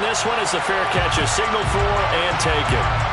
this one as the fair catch is signaled for and taken.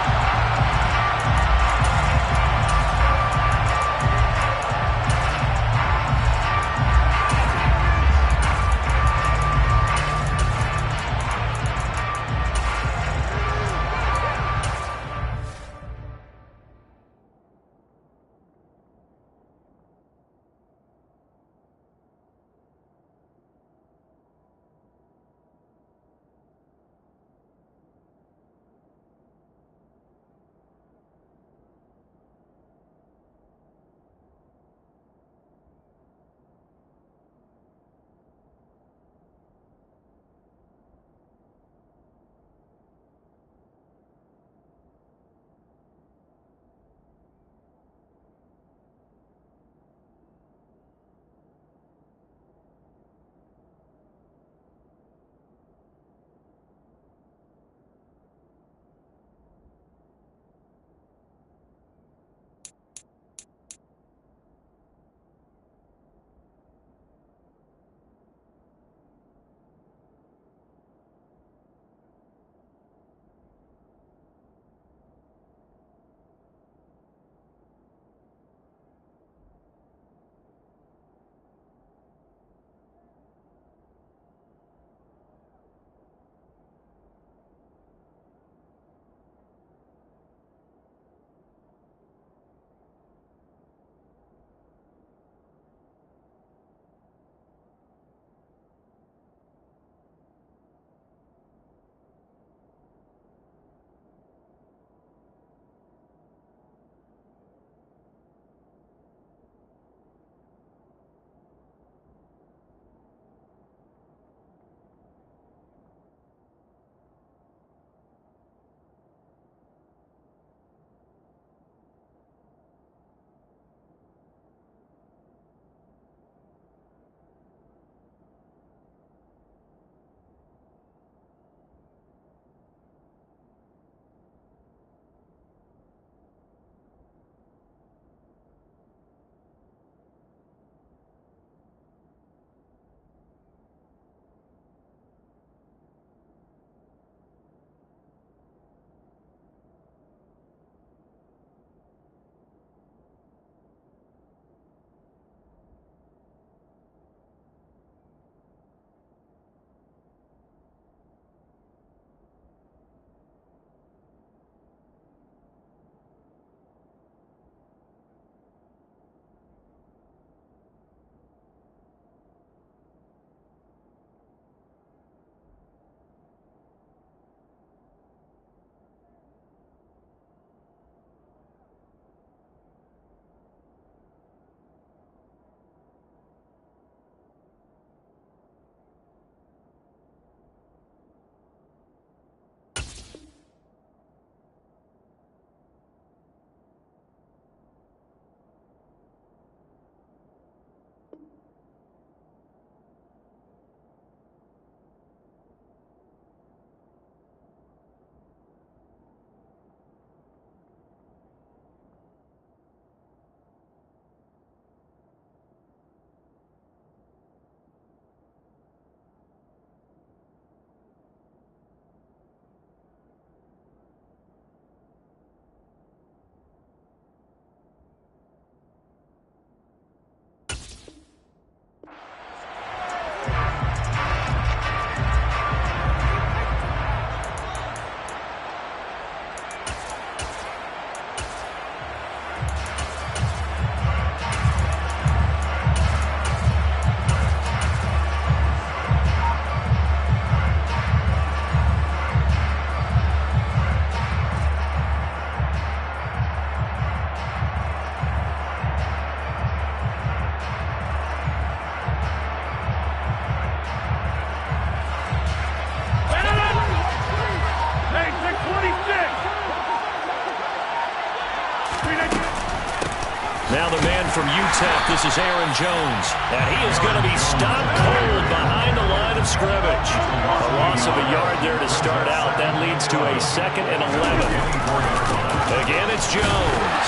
Now the man from UTEP, this is Aaron Jones. And he is going to be stopped cold behind the line of scrimmage. A loss of a yard there to start out. That leads to a 2nd and 11. Again, it's Jones.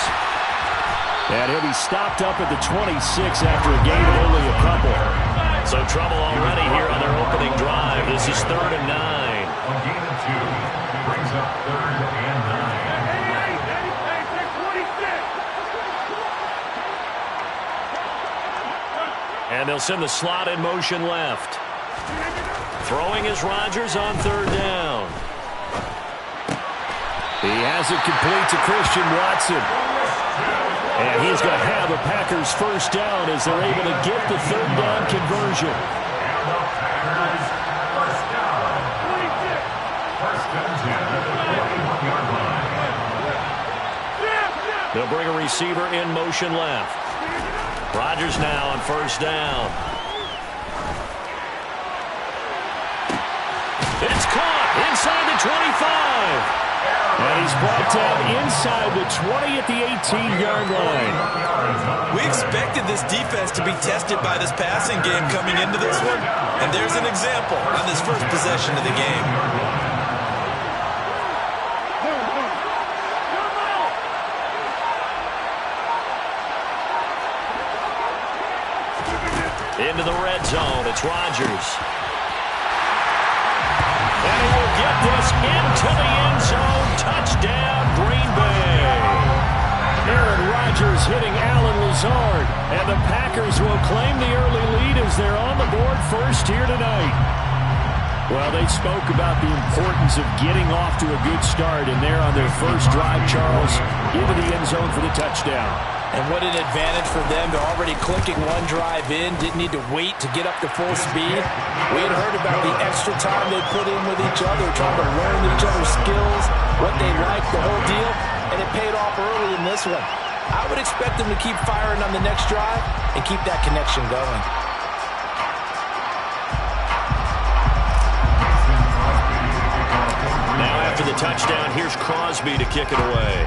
And he'll be stopped up at the 26 after a gain of only a couple. So trouble already here on their opening drive. This is 3rd and 9. On gain of 2, brings up 3rd and 9. And they'll send the slot in motion left. Throwing is Rodgers on 3rd down. He has it complete to Christian Watson. And he's going to have a Packers first down as they're able to get the 3rd down conversion. And the Packers first down. First and 10 at the 41-yard line. They'll bring a receiver in motion left. Rodgers now on 1st down. It's caught inside the 25. And he's brought down inside the 20 at the 18-yard line. We expected this defense to be tested by this passing game coming into this one. And there's an example on this first possession of the game. Into the red zone, it's Rodgers. And he will get this into the end zone. Touchdown, Green Bay. Aaron Rodgers hitting Allen Lazard. And the Packers will claim the early lead as they're on the board first here tonight. Well, they spoke about the importance of getting off to a good start. And they're on their first drive, Charles, into the end zone for the touchdown. And what an advantage for them to already clicking one drive in. Didn't need to wait to get up to full speed. We had heard about the extra time they put in with each other, trying to learn each other's skills, what they like, the whole deal, and it paid off early in this one. I would expect them to keep firing on the next drive and keep that connection going. Now after the touchdown, here's Crosby to kick it away.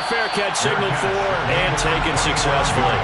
Fair catch signaled for and taken successfully.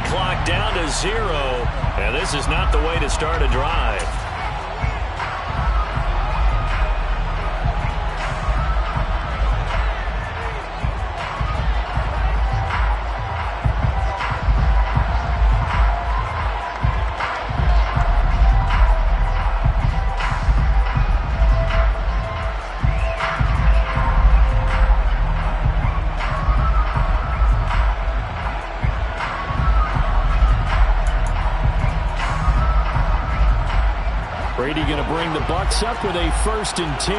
Clock down to 0, and this is not the way to start a drive. Brady going to bring the Bucs up with a 1st and 10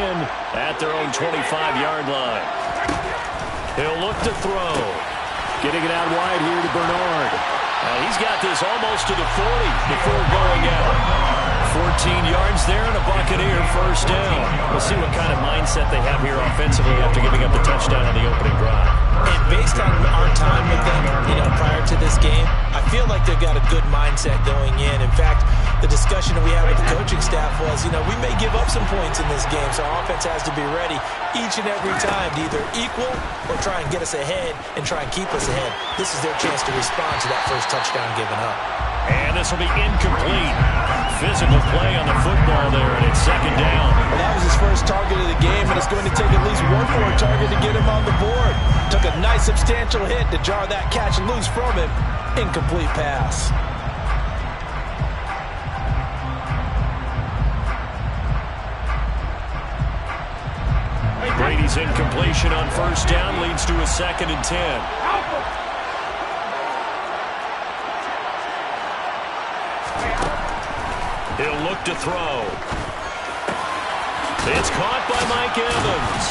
at their own 25-yard line. He'll look to throw. Getting it out wide here to Bernard. He's got this almost to the 40 before going out. 14 yards there and a Buccaneer first down. We'll see what kind of mindset they have here offensively after giving up the touchdown on the opening drive. And based on our time with them, prior to this game, I feel like they've got a good mindset going in. In fact, the discussion that we had with the coaching staff was, we may give up some points in this game, so our offense has to be ready each and every time to either equal or try and get us ahead and try and keep us ahead. This is their chance to respond to that first touchdown given up. And this will be incomplete. Physical play on the football there, and it's 2nd down. Well, that was his first target of the game, and it's going to take at least one more target to get him on the board. Took a nice substantial hit to jar that catch loose from him. Incomplete pass. Brady's incompletion on 1st down leads to a 2nd and 10. He'll look to throw. It's caught by Mike Evans.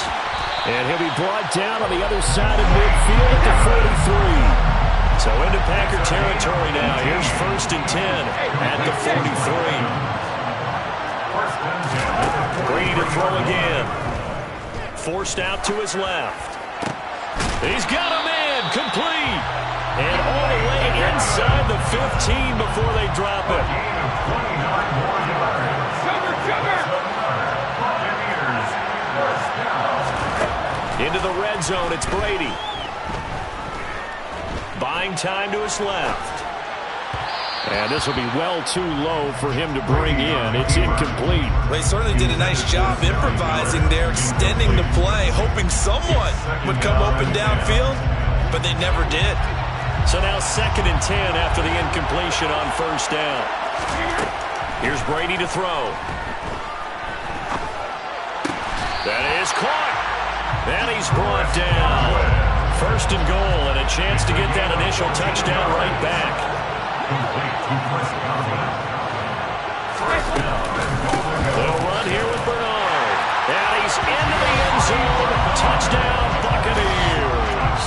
And he'll be brought down on the other side of midfield at the 43. So into Packer territory now. Here's 1st and 10 at the 43. Brady to throw again. Forced out to his left. He's got him in. Complete. And all the way inside the 15 before they drop it. Into the red zone, it's Brady. Buying time to his left. And this will be well too low for him to bring in. It's incomplete. They certainly did a nice job improvising there, extending the play, hoping someone would come open downfield, but they never did. So now 2nd and 10 after the incompletion on first down. Here's Brady to throw. That is caught. And he's brought down. 1st and goal, and a chance to get that initial touchdown right back. Little run here with Bernard. And he's into the end zone. Touchdown, Buccaneers.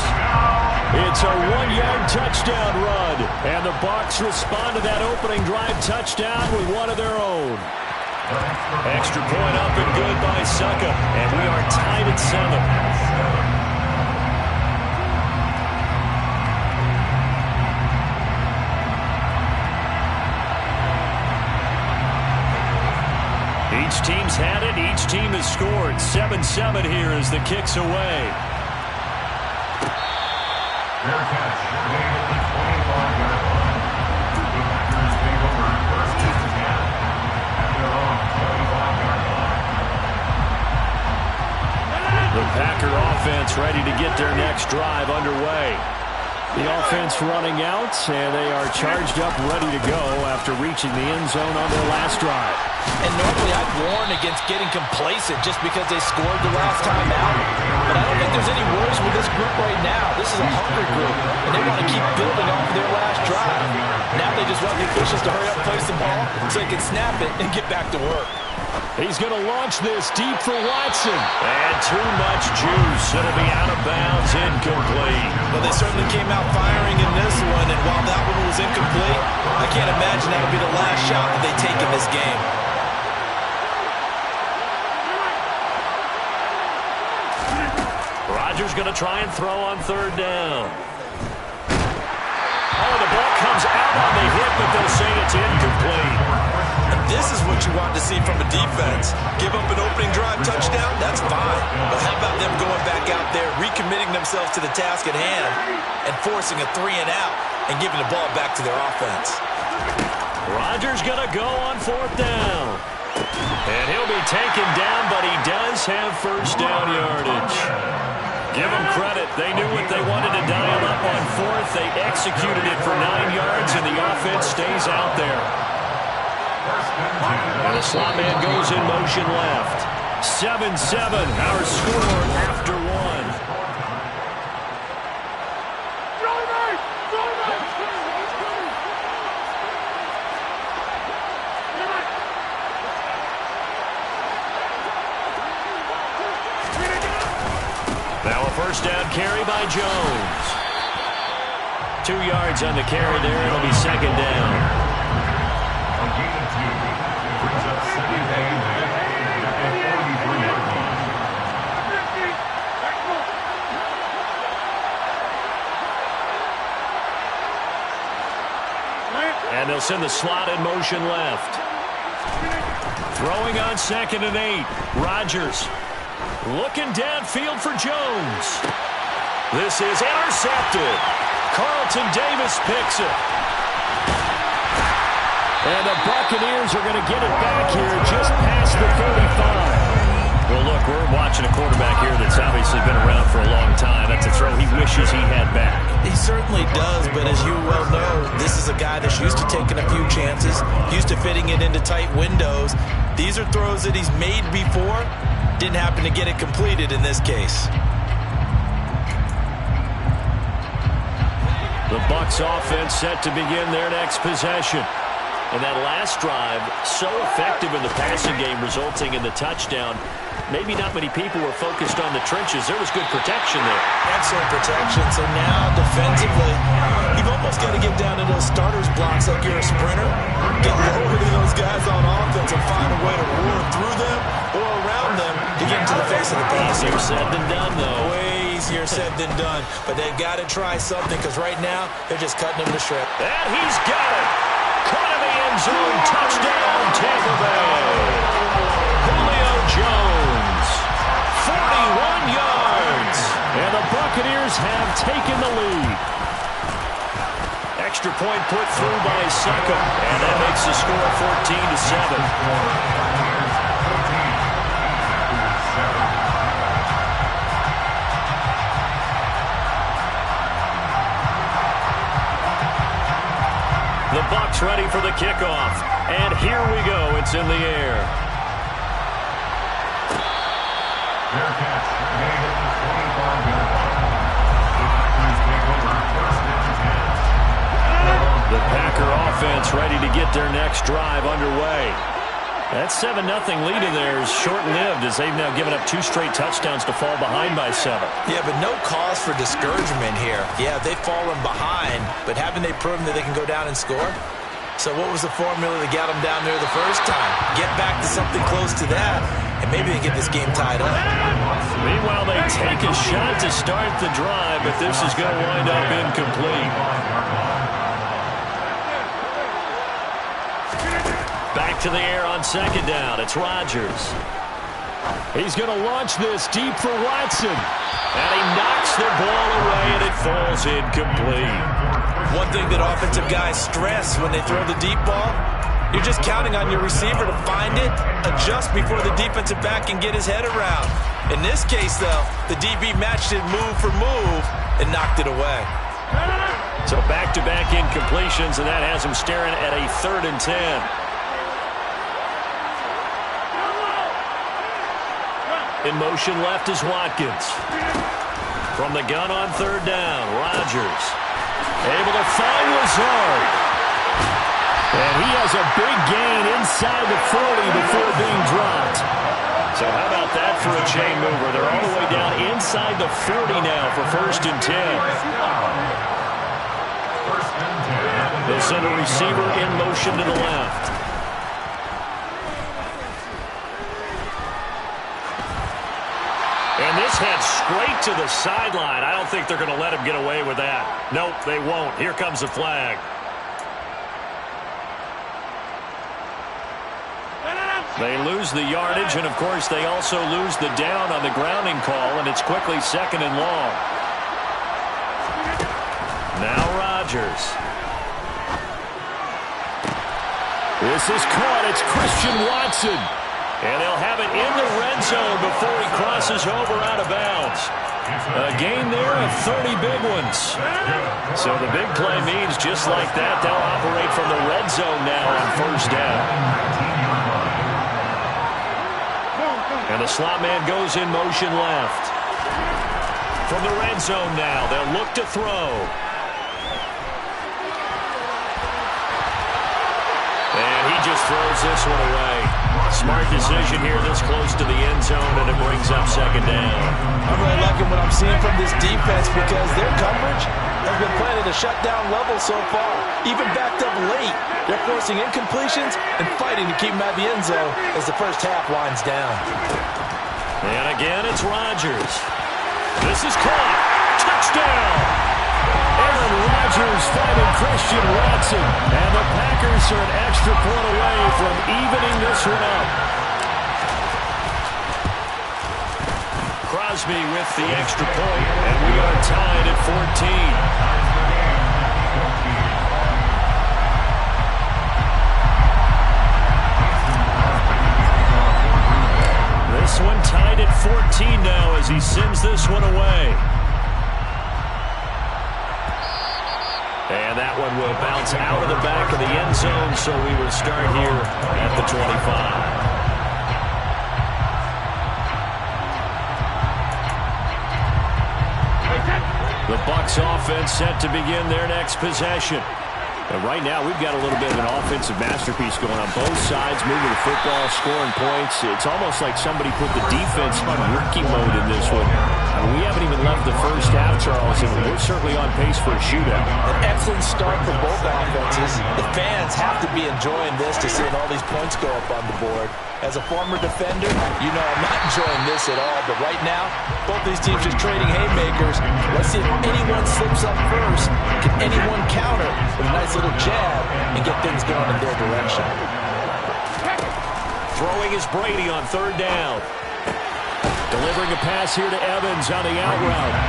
It's a 1-yard touchdown run. And the Bucs respond to that opening drive touchdown with one of their own. Extra point up and good by Succa. And we are tied at 7. Each team's had it. Each team has scored. 7-7 here as the kick's away. Fair catch. Made at the 25-yard line. The Packers take over 1st and 10 at their own 25-yard line. The Packer offense ready to get their next drive underway. The offense running out, and they are charged up, ready to go after reaching the end zone on their last drive. And normally I'd warn against getting complacent just because they scored the last time out. But I don't think there's any worries with this group right now. This is a hungry group, and they want to keep building off of their last drive. Now they just want the officials to hurry up, place the ball, so they can snap it and get back to work. He's going to launch this deep for Watson. And too much juice. It'll be out of bounds, incomplete. Well, they certainly came out firing in this one, and while that one was incomplete, I can't imagine that'll be the last shot that they take in this game. Rodgers going to try and throw on 3rd down. Oh, the ball comes out on the hit, but they'll say it's incomplete. And this is what you want to see from a defense. Give up an opening drive touchdown, that's fine. But how about them going back out there, recommitting themselves to the task at hand, and forcing a 3-and-out and giving the ball back to their offense. Rodgers going to go on 4th down. And he'll be taken down, but he does have first down yardage. Give them credit. They knew what they wanted to dial up on 4th. They executed it for 9 yards, and the offense stays out there. And the slot man goes in motion left. 7-7, our score after 1. Now a first down carry by Jones. 2 yards on the carry there. It'll be 2nd down. A gain of 2. Brings up 2nd and 8 at the 43-yard line. And they'll send the slot in motion left. Throwing on 2nd and 8. Rodgers. Looking downfield for Jones. This is intercepted. Carlton Davis picks it. And the Buccaneers are going to get it back here just past the 35. Well, look, we're watching a quarterback here that's obviously been around for a long time. That's a throw he wishes he had back. He certainly does, but as you well know, this is a guy that's used to taking a few chances, used to fitting it into tight windows. These are throws that he's made before. Didn't happen to get it completed in this case. The Bucs offense set to begin their next possession. And that last drive, so effective in the passing game, resulting in the touchdown. Maybe not many people were focused on the trenches. There was good protection there. Excellent protection. So now, defensively, you've almost got to get down to those starters blocks like you're a sprinter. Get lower than those guys on offense and find a way to roar through them or around them to get into the face of the pass. Easier said than done, though. Way easier said than done. But they've got to try something because right now, they're just cutting them to shreds. And he's got it. Caught in the end zone. Touchdown, Tampa Bay. Julio Jones. 41 yards. And the Buccaneers have taken the lead. Extra point put through by Succo. And that makes the score 14-7. The Bucs ready for the kickoff. And here we go. It's in the air. Fair catch. Made at the 25-yard line. The Packers take over 1st and 10. The Packer offense ready to get their next drive underway. That 7-0 lead in there is short-lived as they've now given up 2 straight touchdowns to fall behind by 7. Yeah, but no cause for discouragement here. Yeah, they've fallen behind, but haven't they proven that they can go down and score? So what was the formula that got them down there the first time? Get back to something close to that, and maybe they get this game tied up. Meanwhile, they take a shot to start the drive, but this is going to wind up incomplete. Back to the air on 2nd down. It's Rodgers. He's going to launch this deep for Watson. And he knocks the ball away, and it falls incomplete. One thing that offensive guys stress when they throw the deep ball, you're just counting on your receiver to find it, adjust before the defensive back can get his head around. In this case, though, the DB matched it move for move and knocked it away. So back-to-back incompletions, and that has him staring at a 3rd and 10. In motion left is Watkins. From the gun on 3rd down, Rodgers able to find Lazard. And he has a big gain inside the 40 before being dropped. So how about that for a chain mover? They're all the way down inside the 40 now for 1st and 10. They'll send a receiver in motion to the left. And this head straight to the sideline. I don't think they're going to let him get away with that. Nope, they won't. Here comes the flag. They lose the yardage, and, of course, they also lose the down on the grounding call, and it's quickly 2nd and long. Now Rodgers. This is caught. It's Christian Watson. And they'll have it in the red zone before he crosses over out of bounds. A gain there of 30 big ones. So the big play means just like that, they'll operate from the red zone now on 1st down. And the slot man goes in motion left. From the red zone now, they'll look to throw. And he just throws this one away. Smart decision here this close to the end zone, and it brings up 2nd down. I'm really liking what I'm seeing from this defense because their coverage has been playing at a shutdown level so far. Even backed up late, they're forcing incompletions and fighting to keep them out of the end zone as the first half winds down. And again, it's Rodgers. This is caught. Touchdown! Aaron Rodgers finding Christian Watson. And the Packers are an extra point away from evening this one up. Crosby with the extra point, and we are tied at 14. This one tied at 14 now as he sends this one away. And that one will bounce out of the back of the end zone, so we will start here at the 25. The Bucs offense set to begin their next possession. And right now, we've got a little bit of an offensive masterpiece going on both sides, moving the football, scoring points. It's almost like somebody put the defense on rookie mode in this one. We haven't even left the first half, Charles, and we're certainly on pace for a shootout. An excellent start for both offenses. The fans have to be enjoying this to see all these points go up on the board. As a former defender, you know I'm not enjoying this at all. But right now, both these teams just trading haymakers. Let's see if anyone slips up first. Can anyone counter with a nice little jab and get things going in their direction? Throwing is Brady on third down. Delivering a pass here to Evans on the out route.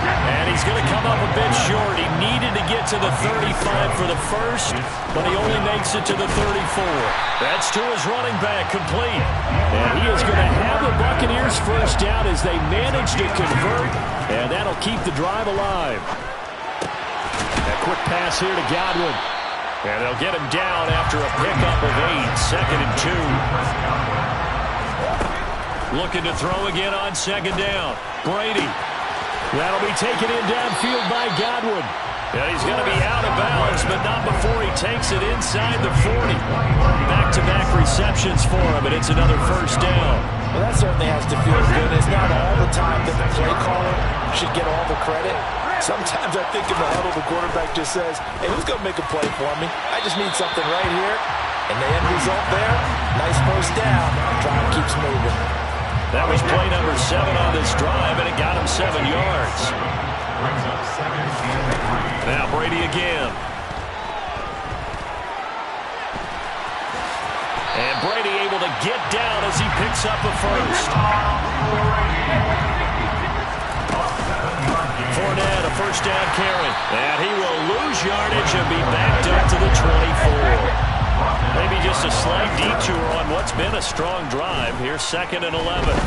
And he's going to come up a bit short. He needed to get to the 35 for the first, but he only makes it to the 34. That's to his running back, complete. And he is going to have the Buccaneers first down as they manage to convert, and that'll keep the drive alive. A quick pass here to Godwin. And they'll get him down after a pickup of 8, 2nd and 2. Looking to throw again on second down. Brady. That'll be taken in downfield by Godwin. And he's going to be out of bounds, but not before he takes it inside the 40. Back-to-back receptions for him, and it's another first down. Well, that certainly has to feel good. It's not all the time that the play caller should get all the credit. Sometimes I think in the huddle, the quarterback just says, hey, who's going to make a play for me? I just need something right here. And the end result there, nice first down. Drive keeps moving. That was play number 7 on this drive, and it got him 7 yards. Now Brady again. And Brady able to get down as he picks up a first. Fournette, a first down carry. And he will lose yardage and be backed up to the 24. Maybe just a slight detour on what's been a strong drive. Here's 2nd and 11.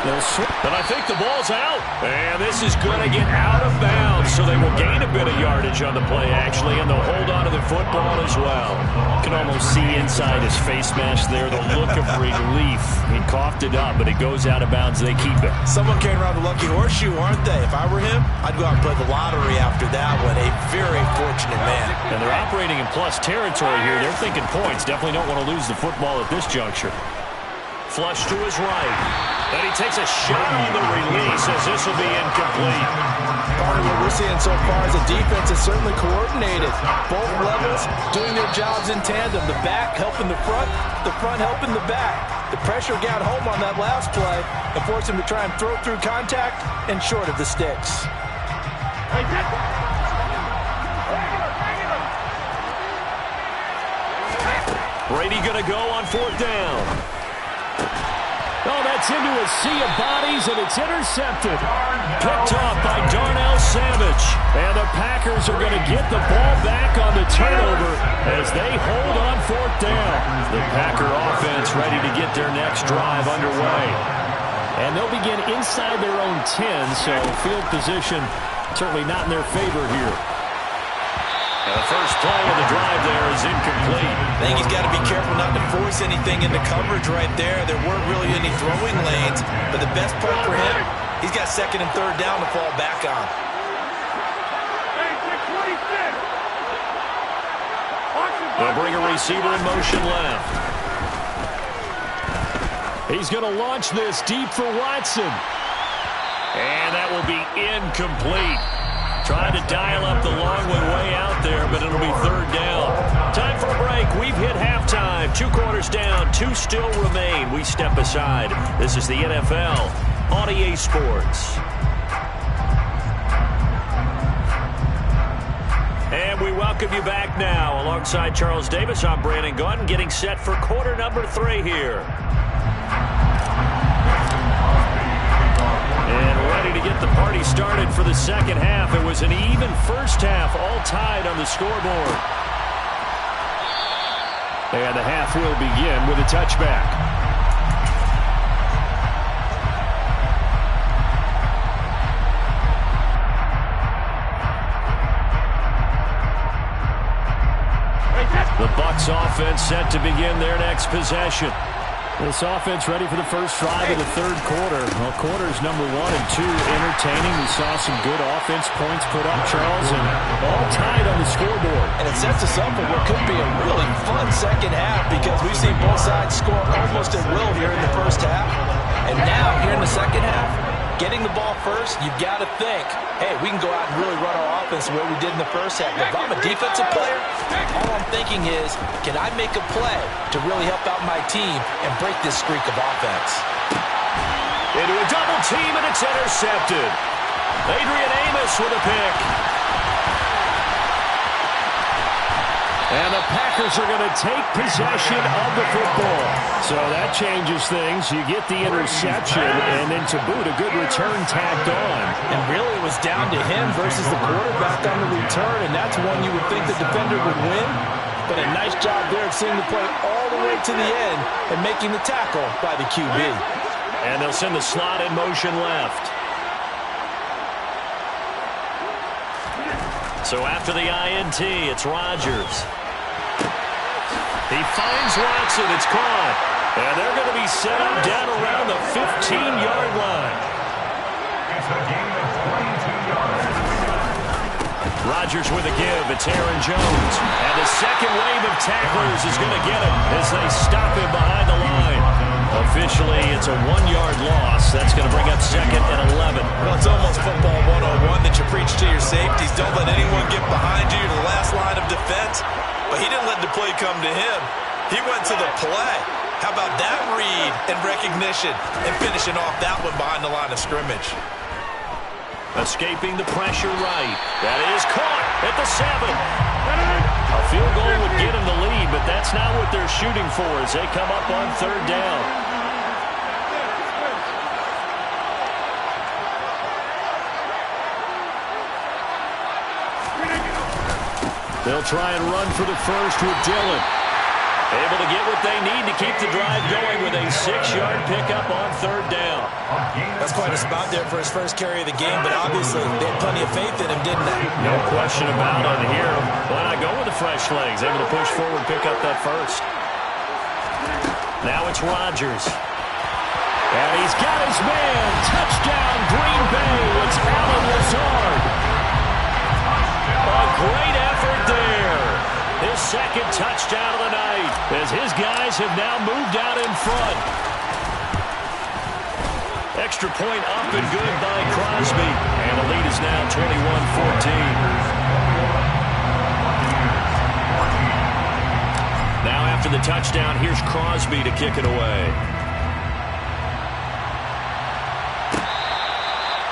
But I think the ball's out. And this is going to get out of bounds, so they will gain a bit of yardage on the play, actually, and they'll hold on to the football as well. You can almost see inside his face mask there the look of relief. He coughed it up, but it goes out of bounds. They keep it. Someone came around the lucky horseshoe, aren't they? If I were him, I'd go out and play the lottery after that one. A very fortunate man. And they're operating in plus territory here. They're thinking points. Definitely don't want to lose the football at this juncture. Flush to his right. And he takes a shot on the release as this will be incomplete. Part of what we're seeing so far is the defense is certainly coordinated. Both levels doing their jobs in tandem. The back helping the front helping the back. The pressure got home on that last play and forced him to try and throw through contact and short of the sticks. Brady going to go on 4th down. Oh, that's into a sea of bodies, and it's intercepted. Picked off by Darnell Savage. And the Packers are going to get the ball back on the turnover as they hold on 4th down. The Packer offense ready to get their next drive underway. And they'll begin inside their own 10, so field position certainly not in their favor here. And the first play of the drive there is incomplete. I think he's got to be careful not to force anything into coverage right there. There weren't really any throwing lanes, but the best part for him, he's got 2nd and 3rd down to fall back on. They'll bring a receiver in motion left. He's going to launch this deep for Watson. And that will be incomplete. Trying to dial up the long one way out there, but it'll be 3rd down. Time for a break. We've hit halftime. 2 quarters down, 2 still remain. We step aside. This is the NFL on EA Sports. And we welcome you back now. Alongside Charles Davis, I'm Brandon Gaudin, getting set for quarter number 3 here. And ready to get the party started for the second half. It was an even first half, all tied on the scoreboard. And the half will begin with a touchback. The Bucs offense set to begin their next possession. This offense ready for the first drive of the third quarter. Well, quarters number 1 and 2 entertaining. We saw some good offense points put up, Charles, and all tied on the scoreboard. And it sets us up for what could be a really fun second half because we've seen both sides score almost at will here in the first half. And now, here in the second half, getting the ball first, you've got to think, hey, we can go out and really run our offense the way we did in the first half. But if I'm a defensive player, all I'm thinking is, can I make a play to really help out my team and break this streak of offense? Into a double team, and it's intercepted. Adrian Amos with a pick. And the Packers are going to take possession of the football. So that changes things. You get the interception, and then to boot, a good return tacked on. And really, it was down to him versus the quarterback on the return, and that's one you would think the defender would win. But a nice job there of seeing the play all the way to the end and making the tackle by the QB. And they'll send the slot in motion left. So after the INT, it's Rodgers. He finds Watson. It's caught. And they're going to be set up down around the 15-yard line. It's a gain of 22 yards. Rodgers with a give. It's Aaron Jones. And the second wave of tacklers is going to get him as they stop him behind the line. Officially, it's a 1-yard loss. That's going to bring up 2nd and 11. Well, it's almost football 101 that you preach to your safeties. Don't let anyone get behind you. You're the last line of defense. But he didn't let the play come to him. He went to the play. How about that read and recognition and finishing off that one behind the line of scrimmage? Escaping the pressure right. That is caught at the 7. A field goal would get him the lead, but that's not what they're shooting for as they come up on 3rd down. They'll try and run for the first with Dillon. Able to get what they need to keep the drive going with a 6-yard pickup on 3rd down. That's quite a spot there for his first carry of the game, but obviously they had plenty of faith in him, didn't they? No question about it here. Why not go with the fresh legs? Able to push forward, pick up that first. Now it's Rodgers. And he's got his man. Touchdown, Green Bay. It's Allen Lazard. A great effort there. His 2nd touchdown of the night as his guys have now moved out in front. Extra point up and good by Crosby. And the lead is now 21-14. Now after the touchdown, here's Crosby to kick it away.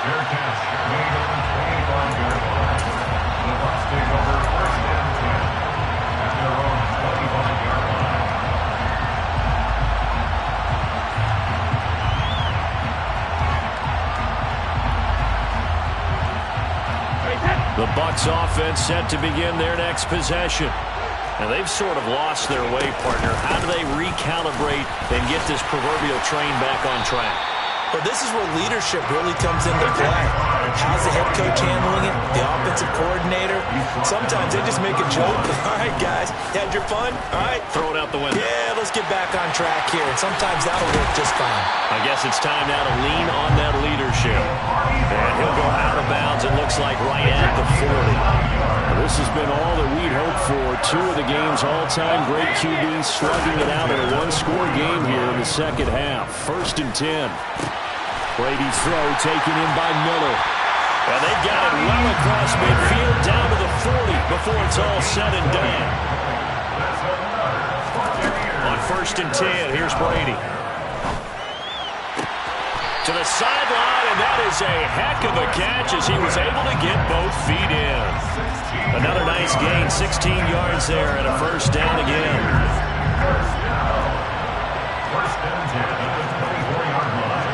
Fair catch. Made on the 25-yard line. The Bucs take over 1st and 10 at their own 25-yard line. The Bucs offense set to begin their next possession. And they've sort of lost their way, partner. How do they recalibrate and get this proverbial train back on track? Well, this is where leadership really comes into play. How's the head coach handling it? The offensive coordinator? Sometimes they just make a joke. All right, guys, you had your fun? All right. Throw it out the window. Yeah, let's get back on track here. And sometimes that'll work just fine. I guess it's time now to lean on that leadership. And he'll go out of bounds, it looks like, right at the 40. This has been all that we'd hoped for. 2 of the game's all-time great QBs slugging it out in a 1-score game here in the second half. 1st and 10. Brady's throw taken in by Miller. And they've got it well across midfield down to the 40 before it's all said and done. On 1st and 10, here's Brady. To the sideline, and that is a heck of a catch as he was able to get both feet in. Another nice gain, 16 yards there, and a 1st down again. 1st and 10 at the 24-yard line.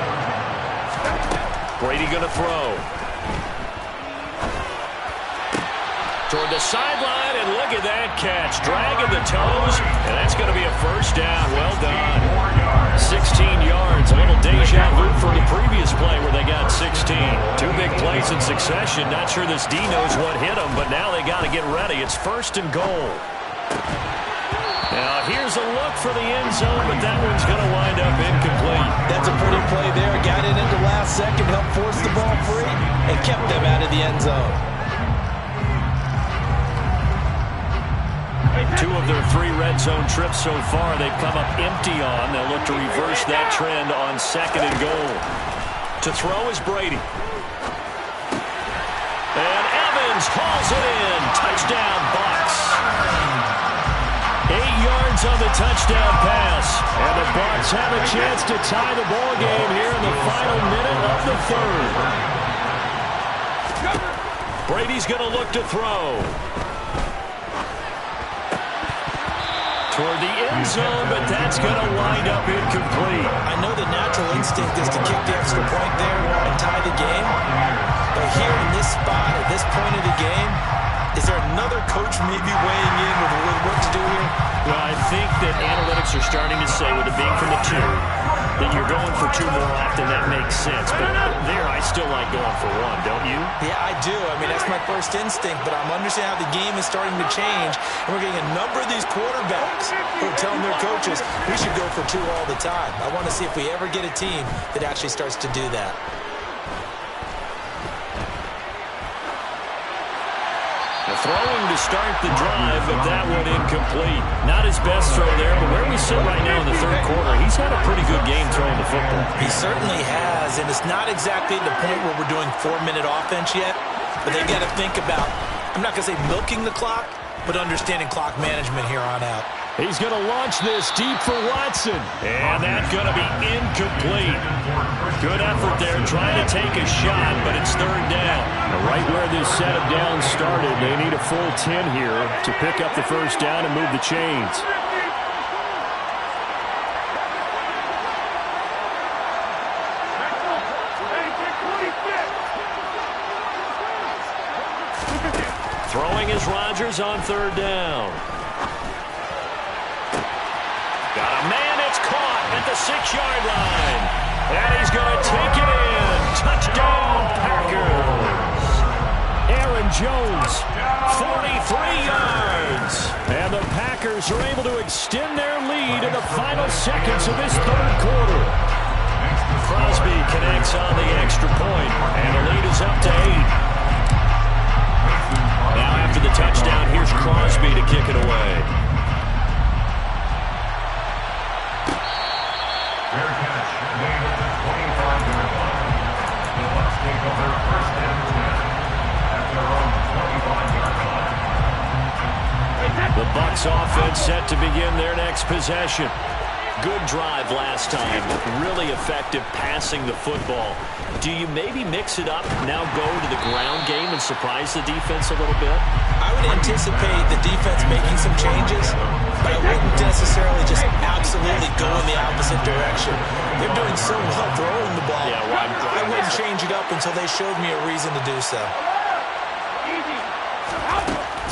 Brady going to throw. Toward the sideline, and look at that catch. Dragging the toes, and that's going to be a 1st down. Well done. 16 yards. A little deja vu from the previous play where they got 16. 2 big plays in succession. Not sure this D knows what hit them, but now they got to get ready. It's 1st and goal. Now here's a look look for the end zone, but that one's going to wind up incomplete. That's a pretty play there. Got it in the last second, helped force the ball free, and kept them out of the end zone. 2 of their 3 red zone trips so far, they've come up empty on. They'll look to reverse that trend on 2nd and goal. To throw is Brady. And Evans hauls it in. Touchdown, Bucs. 8 yards on the touchdown pass. And the Bucs have a chance to tie the ball game here in the final minute of the 3rd. Brady's going to look to throw. Toward the end zone, but that's going to wind up incomplete. I know the natural instinct is to kick the extra point there and tie the game. But here in this spot, at this point of the game, is there another coach maybe weighing in with what to do here? Well, I think that analytics are starting to say, with it being from the 2, that you're going for 2 more often. That makes sense. But there, I still like going for 1, don't you? Yeah, I do. I mean, that's my first instinct, but I'm understanding how the game is starting to change, and we're getting a number of these quarterbacks who are telling their coaches, we should go for 2 all the time. I want to see if we ever get a team that actually starts to do that. Throwing to start the drive, but that one incomplete. Not his best throw there, but where we sit right now in the 3rd quarter, he's had a pretty good game throwing the football. He certainly has, and it's not exactly the point where we're doing 4-minute offense yet, but they've got to think about, I'm not going to say milking the clock, but understanding clock management here on out. He's going to launch this deep for Watson. And that's going to be incomplete. Good effort there trying to take a shot, but it's 3rd down. Right where this set of downs started, they need a full 10 here to pick up the 1st down and move the chains. Throwing is Rodgers on 3rd down. Got a man, it's caught at the 6-yard line. And he's going to take it in. Touchdown, Packers. Aaron Jones, 43 yards. And the Packers are able to extend their lead in the final seconds of this 3rd quarter. Crosby connects on the extra point, and the lead is up to 8. Now after the touchdown, here's Crosby to kick it away. Fair catch, made at the 25-yard line. The Bucs take over 1st and 10 at their own 25-yard line. The Bucs offense set to begin their next possession. Good drive last time. Really effective passing the football. Do you maybe mix it up, now go to the ground game and surprise the defense a little bit? I would anticipate the defense making some changes, but I wouldn't necessarily just absolutely go in the opposite direction. They're doing so well throwing the ball. Yeah, well, I wouldn't change it up until they showed me a reason to do so.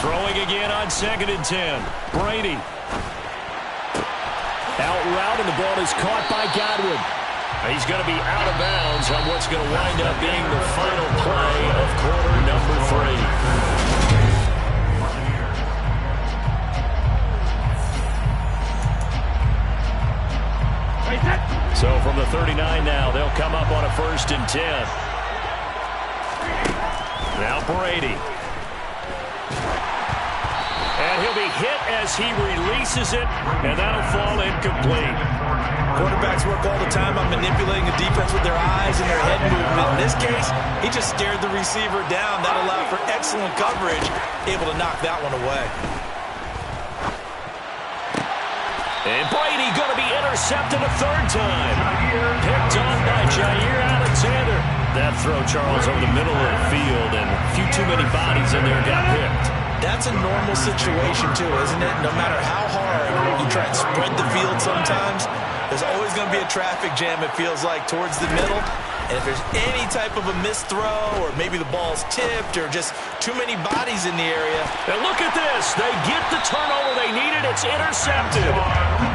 Throwing again on 2nd and 10. Brady. Out route, and the ball is caught by Godwin. He's going to be out of bounds on what's going to wind up being the final play of quarter number 3. So from the 39 now, they'll come up on a 1st and 10. Now Brady. And he'll be hit as he releases it, and that'll fall incomplete. Quarterbacks work all the time on manipulating the defense with their eyes and their head movement. In this case, he just stared the receiver down. That allowed for excellent coverage, able to knock that one away. And Brady going to be intercepted a 3rd time. Picked on by Jair Alexander. That throw, Charles, over the middle of the field, and a few too many bodies in there got picked. That's a normal situation, too, isn't it? No matter how hard you try and spread the field sometimes, there's always going to be a traffic jam, it feels like, towards the middle. And if there's any type of a missed throw, or maybe the ball's tipped, or just too many bodies in the area. And look at this. They get the turnover they needed. It's intercepted.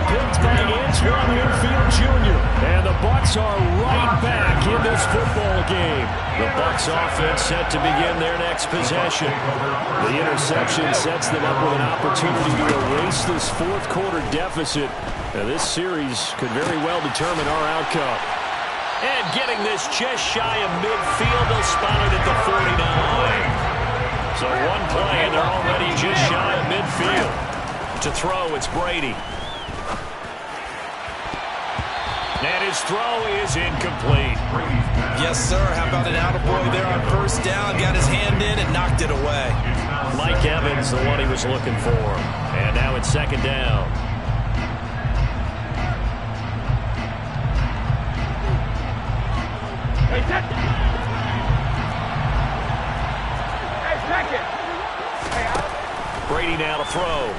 Picked by Antoine Winfield Jr. And the Bucs are right back in this football game. The Bucs offense set to begin their next possession. The interception sets them up with an opportunity to erase this fourth quarter deficit. Now, this series could very well determine our outcome. And getting this just shy of midfield, they'll spot it at the 49. So one play, and they're already just shy of midfield. To throw, it's Brady. And his throw is incomplete. Yes, sir. How about an AnsDboy there on first down? Got his hand in and knocked it away. Mike Evans, the one he was looking for. And now it's second down. Brady now to throw.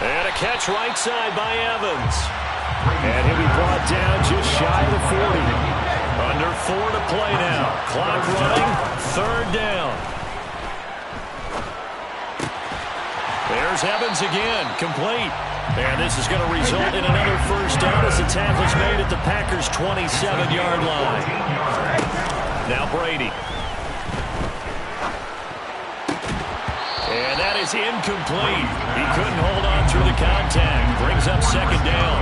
And a catch right side by Evans. And he'll be brought down just shy of the 40. Under 4 to play now. Clock running. Third down. There's Evans again. Complete. And this is going to result in another first down as the tackle's made at the Packers' 27-yard line. Now Brady. And that is incomplete. He couldn't hold on through the contact. Brings up second down.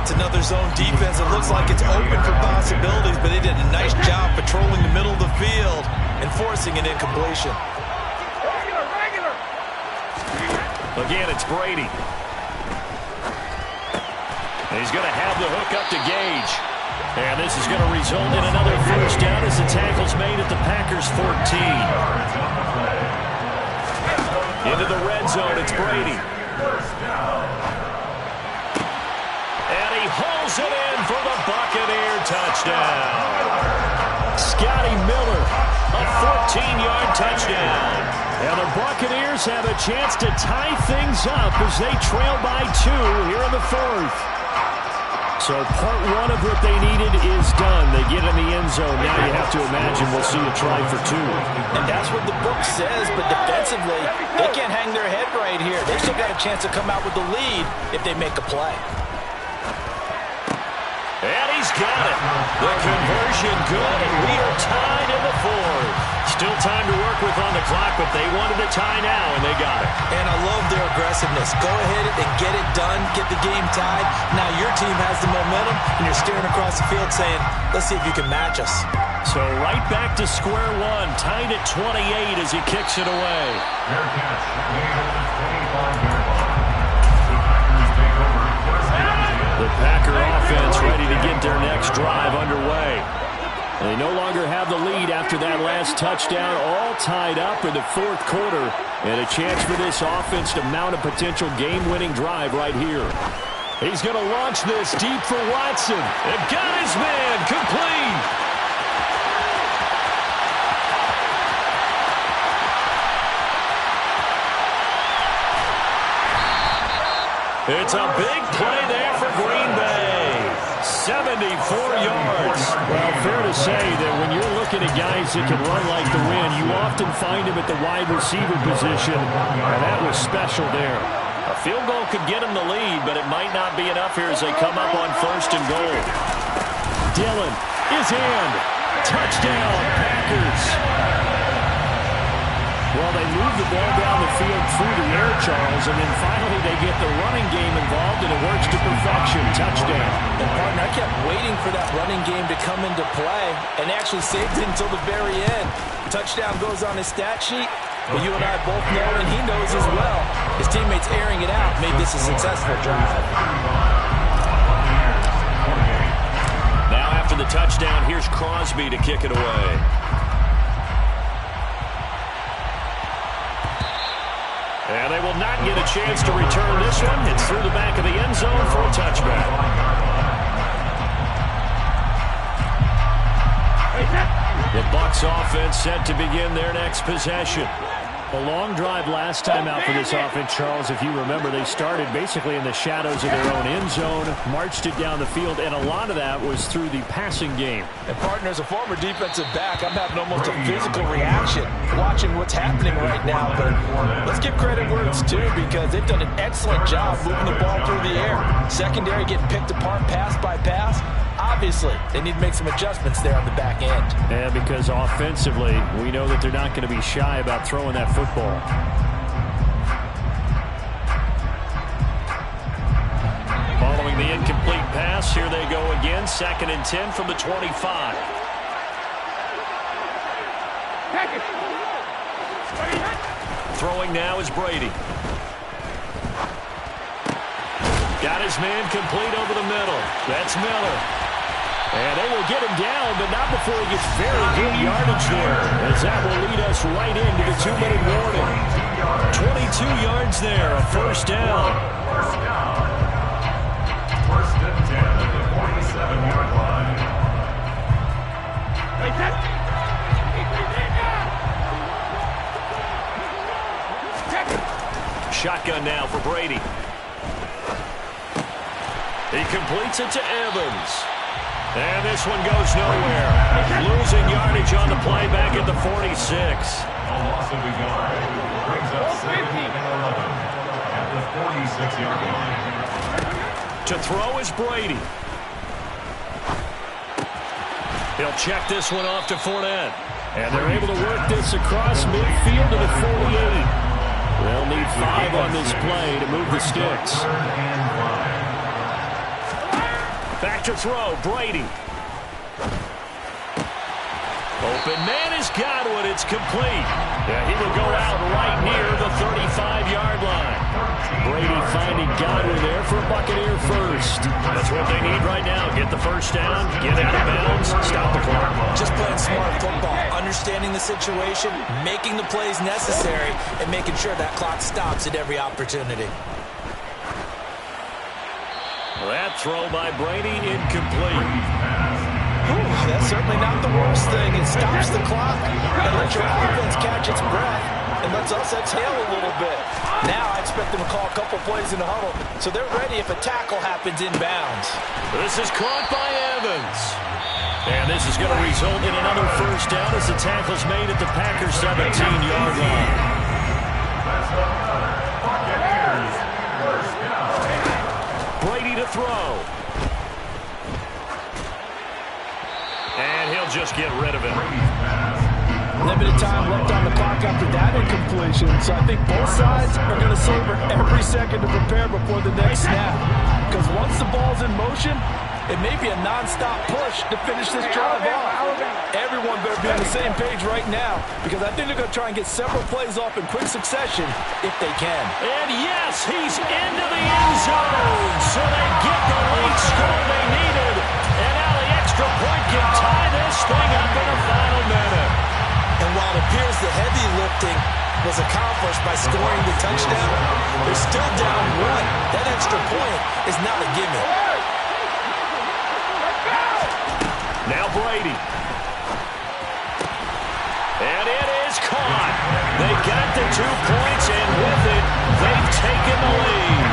It's another zone defense. It looks like it's open for possibilities, but they did a nice job patrolling the middle of the field and forcing an incompletion. Again, it's Brady. And he's going to have the hook up to Gage. And this is going to result in another first down as the tackle's made at the Packers' 14. Into the red zone, it's Brady. And he hauls it in for the Buccaneer touchdown. Scotty Miller, a 14-yard touchdown. And the Buccaneers have a chance to tie things up as they trail by 2 here in the fourth. So part one of what they needed is done. They get in the end zone. Now you have to imagine we'll see a try for 2. And that's what the book says, but defensively, they can't hang their head right here. They've still got a chance to come out with the lead if they make a play. And he's got it. The conversion good, and we are tied in the fourth. Still time to work with on the clock, but they wanted to tie now, and they got it. And I love their aggressiveness. Go ahead and get it done, get the game tied. Now your team has the momentum, and you're staring across the field saying, let's see if you can match us. So right back to square one, tied at 28 as he kicks it away. The Packer offense ready to get their next drive underway. They no longer have the lead after that last touchdown, all tied up in the fourth quarter, and a chance for this offense to mount a potential game-winning drive right here. He's going to launch this deep for Watson, and got his man complete. It's a big play there for Green Bay. 74 yards. Well, fair to say that when you're looking at guys that can run like the wind, you often find them at the wide receiver position, and that was special there. A field goal could get him the lead, but it might not be enough here as they come up on first and goal. Dillon is in. Touchdown, Packers. Well, they move the ball down the field through the air, Charles, and then finally they get the running game involved, and it works to perfection. Touchdown. And, partner, I kept waiting for that running game to come into play and actually saved it until the very end. Touchdown goes on his stat sheet, but you and I both know, and he knows as well, his teammates airing it out made this a successful drive. Now after the touchdown, here's Crosby to kick it away. And they will not get a chance to return this one. It's through the back of the end zone for a touchback. The Bucs offense set to begin their next possession. A long drive last time out for this offense, Charles. If you remember, they started basically in the shadows of their own end zone, marched it down the field, and a lot of that was through the passing game. And partner, as a former defensive back, I'm having almost a physical reaction watching what's happening right now. But let's give credit where it's due, because they've done an excellent job moving the ball through the air. Secondary getting picked apart pass by pass. Obviously, they need to make some adjustments there on the back end. Yeah, because offensively, we know that they're not going to be shy about throwing that football. Following the incomplete pass, here they go again. 2nd and 10 from the 25. Throwing now is Brady. Got his man complete over the middle. That's Miller. And they will get him down, but not before he gets very good yardage there, as that will lead us right into the 2-minute warning. 22 yards there, a first down. First and 10 at the 47-yard line. Shotgun now for Brady. He completes it to Evans. And this one goes nowhere. Losing yardage on the play back at the 46. A loss of a yard brings up 2nd and 11 at the 46-yard line. To throw is Brady. He'll check this one off to Fournette. And they're able to work this across midfield to the 48. They'll need 5 on this play to move the sticks. Back to throw, Brady. Open man is Godwin. It's complete. Yeah, he will go out right near the 35-yard line. Brady finding Godwin there for a Buccaneer first. That's what they need right now. Get the first down, get out of bounds, stop the clock. Just playing smart football, understanding the situation, making the plays necessary, and making sure that clock stops at every opportunity. That throw by Brady incomplete. That's certainly not the worst thing. It stops the clock and lets your offense catch its breath and lets us exhale a little bit. Now I expect them to call a couple plays in the huddle, so they're ready if a tackle happens inbounds. This is caught by Evans. And this is going to result in another first down as the tackle's made at the Packers' 17-yard line. Brady to throw. And he'll just get rid of it. Limited time left on the clock after that incompletion, so I think both sides are going to savor every second to prepare before the next snap. Because once the ball's in motion, it may be a non-stop push to finish this drive off. Everyone better be on the same page right now, because I think they're going to try and get several plays off in quick succession if they can. And yes, he's into the end zone, so they get the late score they needed. And now the extra point can tie this thing up in the final minute. And while it appears the heavy lifting was accomplished by scoring the touchdown, they're still down 1. That extra point is not a gimme. Now Brady. And it is caught. They got the 2 points, and with it, they've taken the lead.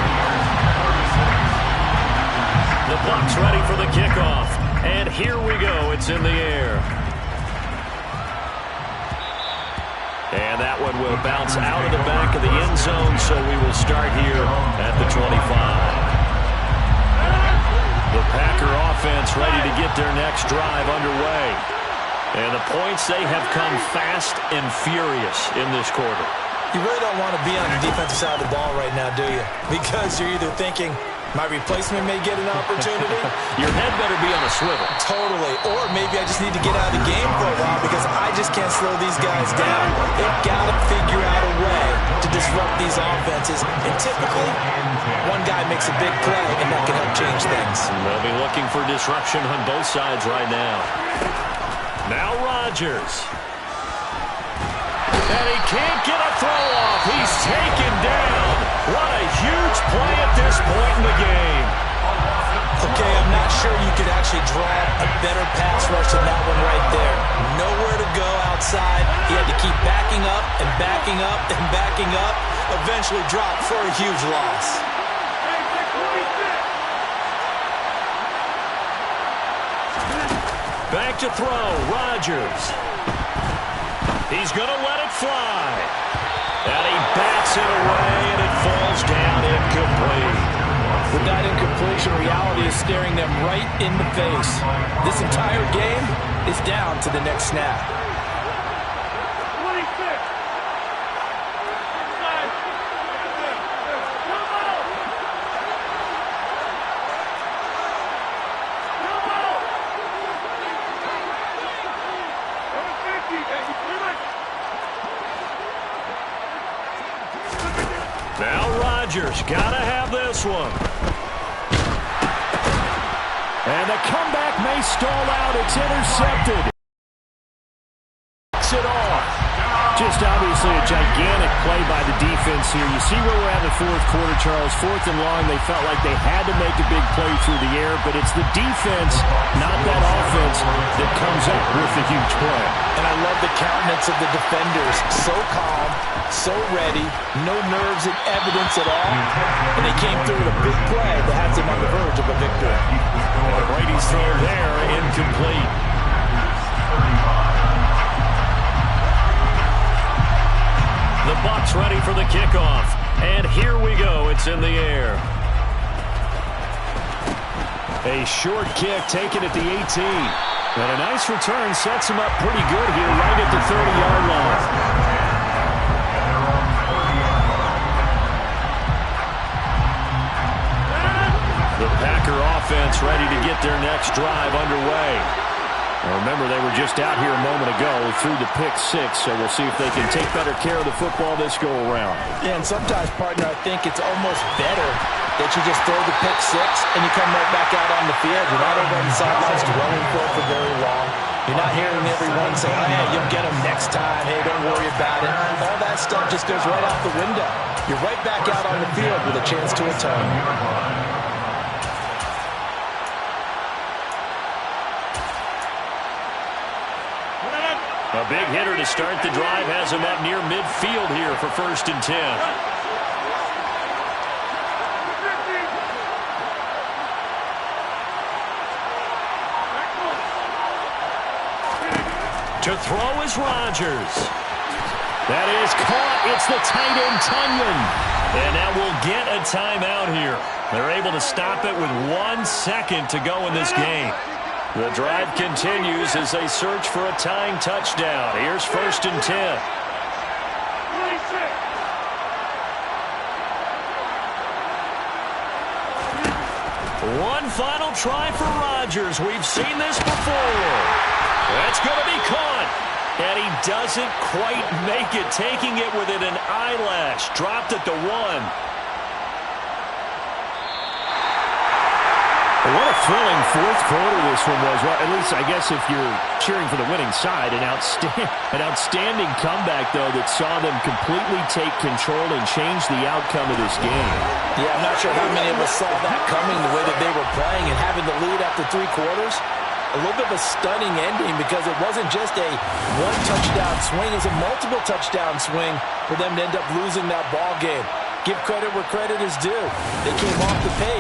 The Bucs ready for the kickoff. And here we go. It's in the air. And that one will bounce out of the back of the end zone, so we will start here at the 25. The Packer offense ready to get their next drive underway. And the points, they have come fast and furious in this quarter. You really don't want to be on the defensive side of the ball right now, do you? Because you're either thinking, my replacement may get an opportunity. Your head better be on a swivel. Totally. Or maybe I just need to get out of the game for a while because I just can't slow these guys down. They've got to figure out a way to disrupt these offenses. And typically, one guy makes a big play, and that can help change things. They'll be looking for disruption on both sides right now. Now Rodgers. And he can't get a throw off. He's taken down. What a huge play at this point in the game. Okay, I'm not sure you could actually draw a better pass rush than that one right there. Nowhere to go outside. He had to keep backing up and backing up and backing up. Eventually dropped for a huge loss. Back to throw, Rodgers. He's going to let it fly. And he bats it away, and it falls down incomplete. With that incompletion, reality is staring them right in the face. This entire game is down to the next snap. Now Rodgers, gotta have this one. And the comeback may stall out. It's intercepted. It's it off. Just obviously a gigantic play by the defense here. You see where we're at in the fourth quarter, Charles. 4th and long, they felt like they had to make a big play through the air, but it's the defense, not that offense, that comes up with the huge play. And I love the countenance of the defenders. So calm, so ready, no nerves and evidence at all. And they came through with a big play that has them on the verge of a victory. And Brady's throw there, incomplete. The Bucs ready for the kickoff. And here we go. It's in the air. A short kick taken at the 18. And a nice return sets him up pretty good here right at the 30-yard line. The Packer offense ready to get their next drive underway. Now remember, they were just out here a moment ago through the pick 6, so we'll see if they can take better care of the football this go-around. Yeah, and sometimes, partner, I think it's almost better that you just throw the pick 6 and you come right back out on the field. You're not over on the sidelines dwelling for it for very long. You're not hearing everyone say, oh, yeah, you'll get them next time. Hey, don't worry about it. All that stuff just goes right out the window. You're right back out on the field with a chance to atone. A big hitter to start the drive has him at near midfield here for 1st and 10. To throw is Rodgers. That is caught. It's the tight end, Tunyon. And that will get a timeout here. They're able to stop it with 1 second to go in this game. The drive continues as they search for a tying touchdown. Here's 1st and 10. One final try for Rodgers. We've seen this before. That's going to be caught. And he doesn't quite make it, taking it within an eyelash. Dropped at the 1. What a thrilling fourth quarter this one was. Well, at least I guess if you're cheering for the winning side, an outstanding comeback, though, that saw them completely take control and change the outcome of this game. Yeah, I'm not sure how many of us saw that coming the way that they were playing and having the lead after 3 quarters. A little bit of a stunning ending because it wasn't just a 1-touchdown swing. It was a multiple touchdown swing for them to end up losing that ball game. Give credit where credit is due. They came off the pace.